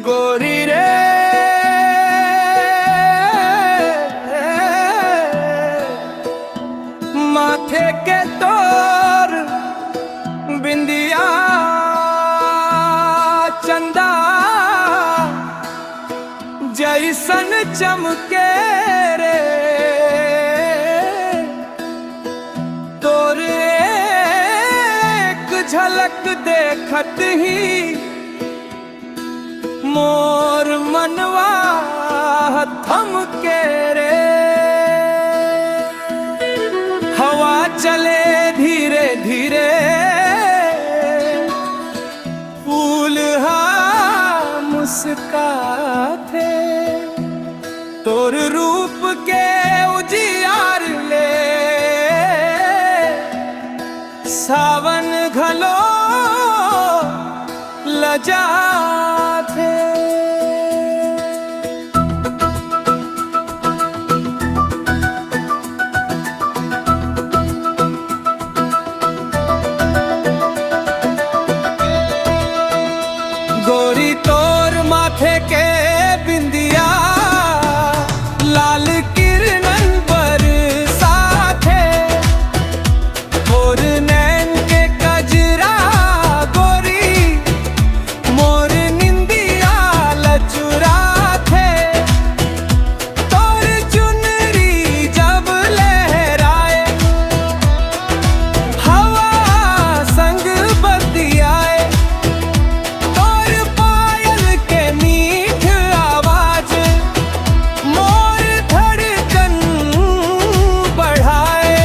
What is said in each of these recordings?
गोरी रे माथे के तोर बिंदिया चंदा जैसन चमके रे तोर एक झलक देखत ही मोर मनवा थमके रे। हवा चले धीरे धीरे फूल हा मुस्काथे तोर रूप के उजियार ले सावन घलो लजाथे। गोरी तोर माथे के बिंदिया लाल किरणन बरसाथे और नैन के कजरा गोरी मोर निंदिया लचुराथे। तोर चुनरी जब लहराए हवा संग बतियाए तोर पायल के मीठ आवाज मोर धड़कन बढ़ाए।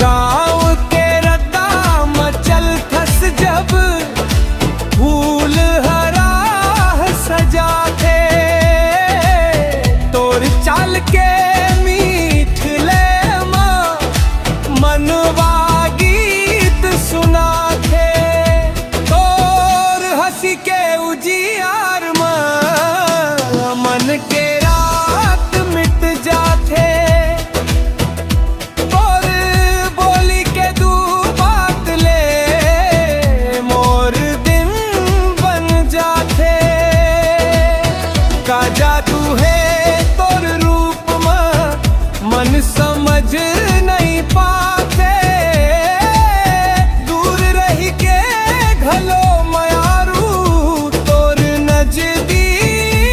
गाँव के रद्दा मचल थस जब फूल हरा सजाते तोर चाल के मीठ ले मनवा गीत सुनाथे तोर हंसी के उजियार मन के रात मिट जाथे। तोर बोली के दू बात ले मोर दिन बन जाथे। का जादू है तोर रूप में मन समझ नहीं पाते दूर रही के घलो मयारू तोर नजदीक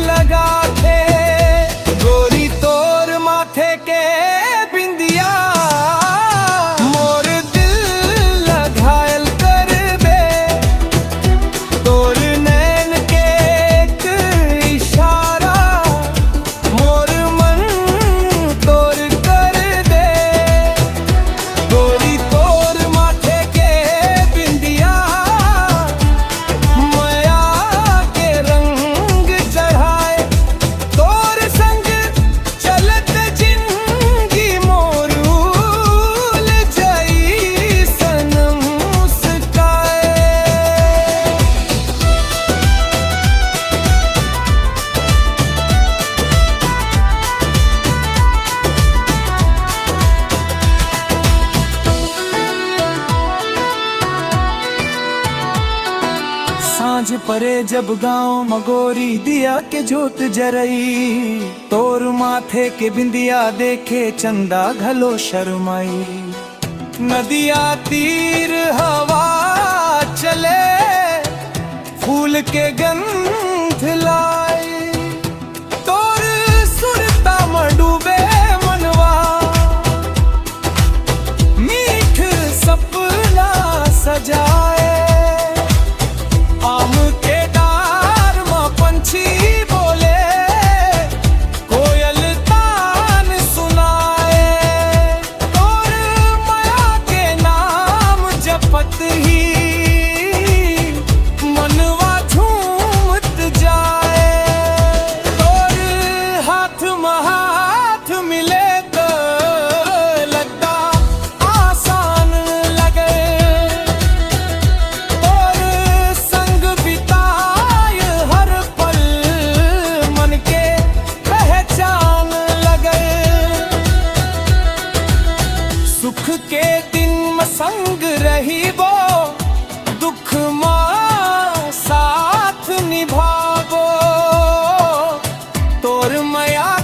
लगाथे। गोरी तोर माथे के बिंदिया मोर दिल घायल करबे तोर नैन के एक इशारा मोर मन तोर कर दे। गोरी तोर माथे के बिंदिया माया के रंग चढ़ाए तोर संग चलत जिंदगी मोर उल जाई सनम मुस्काए। सांझ परे जब गाँव मगोरी दिया के जोत जरई तोर माथे के बिंदिया देखे चंदा घलो शर्माई। नदिया तीर हवा चले फूल के गंध लाए तोर सुरता में डूबे मनवा मीठ सपना सजाए। आम के डार में पंछी बोले कोयल तान सुनाए तोर माया के नाम जपत ही मनवा झूमत जाए। तोर हाथ में हाथ मिले तो लगता आसान लगे तोर संग बिताए हर पल मन के पहचान लगे। सुख के दिन में संग रही वो दुख मां सा और मैया